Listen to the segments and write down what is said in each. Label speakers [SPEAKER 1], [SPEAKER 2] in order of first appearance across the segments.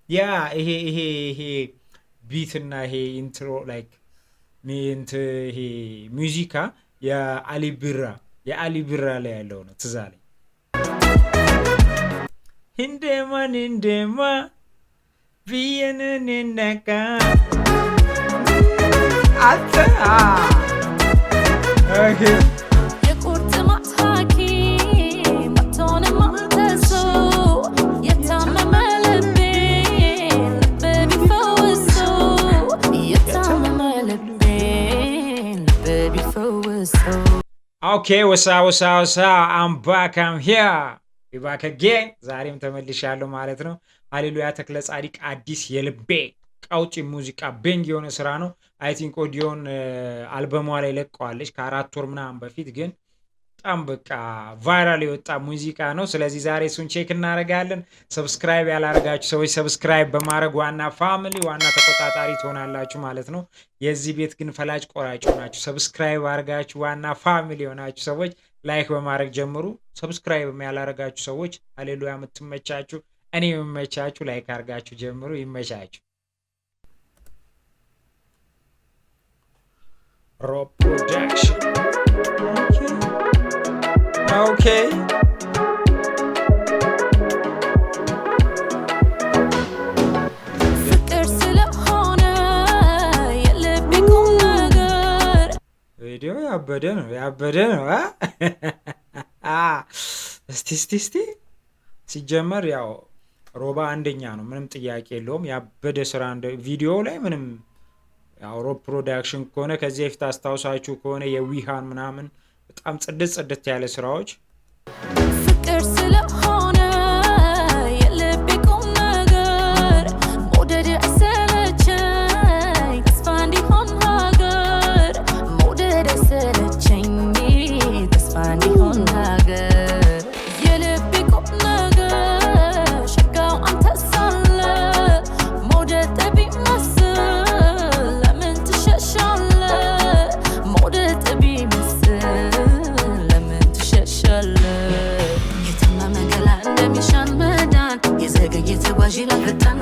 [SPEAKER 1] ያ ይሄ ቢት እና ይሄ ኢንትሮ ላይክ ይሄ ሙዚቃ የአሊ ቢራ ላይ ያለው ነው። ትዝ አለኝ። እንደማ ቢየነን ነካ አታ ኦኬ Okay, what's up? I'm back. I'm here. We back again. ዛሬም ተመልሻለሁ ማለት ነው። ሃሌሉያ ተክለ ጻዲቅ አዲስ የልቤ ቀውጪ ሙዚቃ ቤንግ የሆነ ስራ ነው። አይ ቲንክ ኦዲዮን አልበሟ ላይ ለቀዋለች ከ4 ወር ምናምን በፊት፣ ግን በጣም በቃ ቫይራል የወጣ ሙዚቃ ነው። ስለዚህ ዛሬ እሱን ቼክ እናደርጋለን። ሰብስክራይብ ያላረጋችሁ ሰዎች ሰብስክራይብ በማድረግ ዋና ፋሚሊ ዋና ተቆጣጣሪ ትሆናላችሁ ማለት ነው። የዚህ ቤት ግን ፈላጭ ቆራጭ ሆናችሁ ሰብስክራይብ አድርጋችሁ ዋና ፋሚሊ ሆናችሁ ሰዎች ላይክ በማድረግ ጀምሩ። ሰብስክራይብ ያላረጋችሁ ሰዎች ሃሌሉያ የምትመቻችሁ እኔ የምመቻችሁ ላይክ አድርጋችሁ ጀምሩ። ይመቻችሁ። ሮብ ፕሮዳክሽን Okay. ቪዲዮ ያበደ ነው። እስቲ ሲጀመር ያው ሮባ አንደኛ ነው፣ ምንም ጥያቄ የለውም። ያበደ ስራ ቪዲዮ ላይ ምንም ያው ሮብ ፕሮዳክሽን ከሆነ ከዚህ በፊት አስታውሳችሁ ከሆነ የዊሃን ምናምን በጣም ጽድት ያለ ስራዎች ፍቅር ስለሆነ የልቤ ቁም ነገር መውደድ አሰለቸኝ ተስፋ እንዲሆን ሀገር መውደድ አሰለቸኝ ተስፋ እንዲሆን ሀገር የልቤ ቁም ነገር ሸጋው አንተ ሳለ መውደድ ጠቢ መስል ለምን ትሸሻለህ መውደድ ጠቢ መስል የተጓዥላ ፈጠን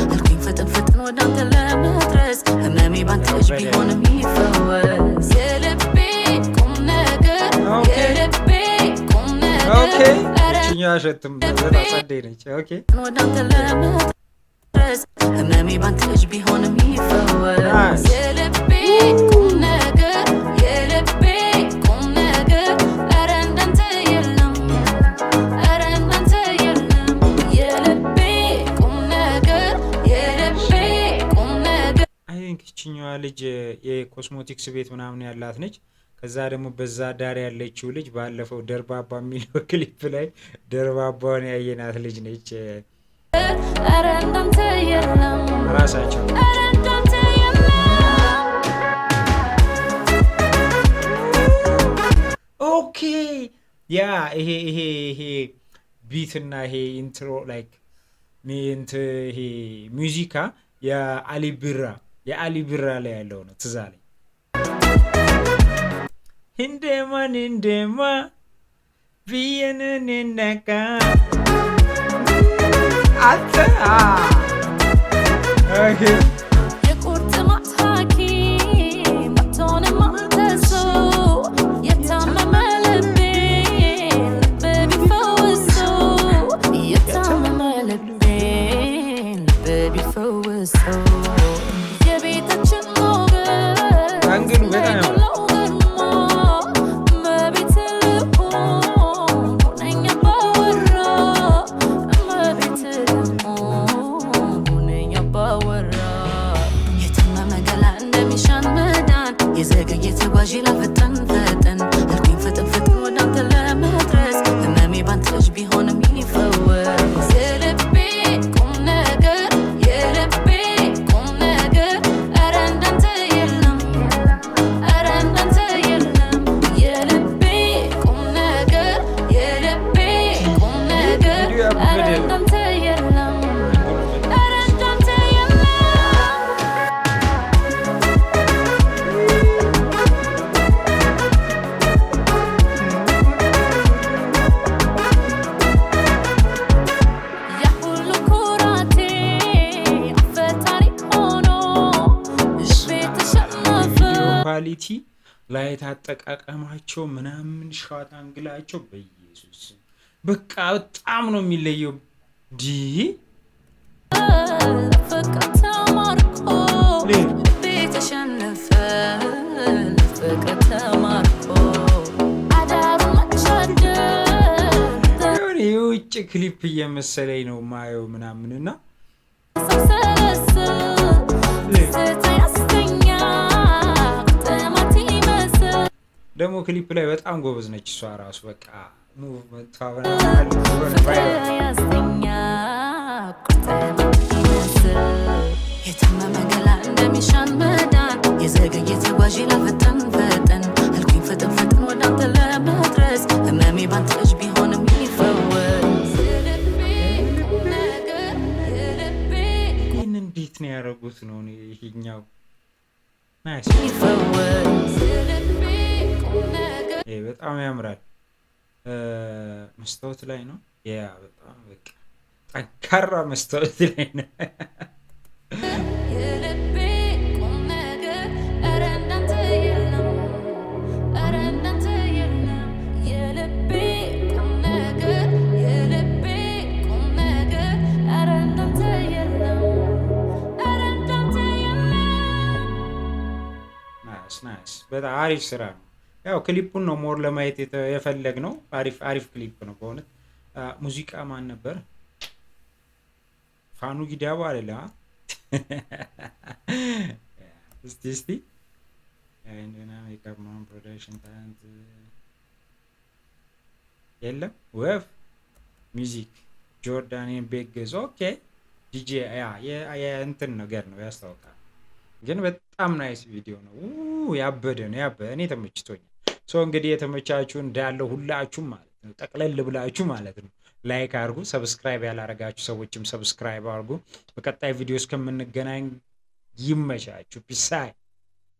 [SPEAKER 1] አልኩኝ ፈጠን ወደ አንተ ለመድረስ ህመሜ ባንተ እጅ ቢሆንም ይፈወስ የልቤ ቁም ነገር ወደ አንተ ለመድረስ ህመሜ ባንተ እጅ ቢሆንም ይፈወስ የልቤ ቁም ነገር ይችኛዋ ልጅ የኮስሞቲክስ ቤት ምናምን ያላት ነች። ከዛ ደግሞ በዛ ዳር ያለችው ልጅ ባለፈው ደርባባ የሚለው ክሊፕ ላይ ደርባባውን ያየናት ልጅ ነች። ራሳቸው ኦኬ ያ ይሄ ቢት እና ይሄ ኢንትሮ ላይክ ይሄ ሙዚቃ የአሊ ቢራ ላይ ያለው ነው። ትዝ አለኝ። እንደማ ቢየነን ነካ አታ ኦኬ ላይት አጠቃቀማቸው ምናምን ሻት አንግላቸው በኢየሱስ በቃ በጣም ነው የሚለየው። ዲ ፈቀታ ማርኮ ቤተሸነፈ ፈቀታ ማርኮ አዳሩ ማቻደ የውጭ ክሊፕ እየመሰለኝ ነው ማየው ምናምንና ደግሞ ክሊፕ ላይ በጣም ጎበዝ ነች እሷ ራሱ በቃ ሙቭመንት የተመመ ገላ እንደሚሻን መዳን የዘገየ ተጓዥ ለፈጠን ፈጠን አልኩኝ ፈጠን ፈጠን ወደ አንተ ለመድረስ ህመሜ ባንተ እጅ ቢሆንም ይፈወስ። ይህን እንዴት ነው ያደረጉት ነው ይሄኛው ናይስ በጣም ያምራል። መስታወት ላይ ነው ያ በጣም በቃ ጠንካራ መስታወት ላይ ነው። ናይስ በጣም አሪፍ ስራ ነው። ያው ክሊፑን ነው ሞር ለማየት የፈለግ ነው። አሪፍ ክሊፕ ነው በእውነት። ሙዚቃ ማን ነበር? ፋኑ ጊዳባ አይደለ? እስቲ አይንደና ሜካፕ ማን ፕሮዳክሽን ታንት የለም። ወፍ ሚውዚክ ጆርዳኒን ቤግዝ ኦኬ ዲጄ ያ እንትን ነገር ነው ያስታውቃል። ግን በጣም ናይስ ቪዲዮ ነው። ያበደ ነው እኔ ተመችቶኛል። እንግዲህ የተመቻችሁ እንዳለው ሁላችሁም ማለት ነው ጠቅለል ብላችሁ ማለት ነው ላይክ አድርጉ። ሰብስክራይብ ያላረጋችሁ ሰዎችም ሰብስክራይብ አድርጉ። በቀጣይ ቪዲዮ እስከምንገናኝ ይመቻችሁ። ፒስ